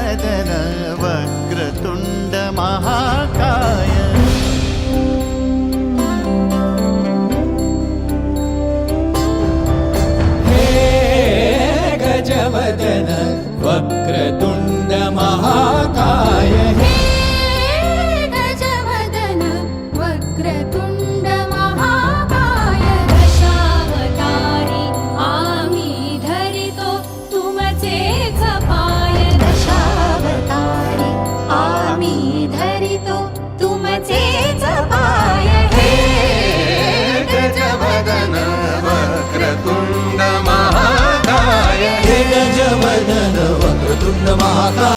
गजवदन वक्रतुंड महाकाय गजवदन वक्रतुंड महाकाय हे गजवदन वक्रतुंड महाकाय दशावतारी आम्ही धरितो तुमचेच पाय दशावतारी आम्ही धरितो तुमचेच पाय हे गजवदन वक्रतुंड महाकाय हे गजवदन वक्रतुंड महाकाय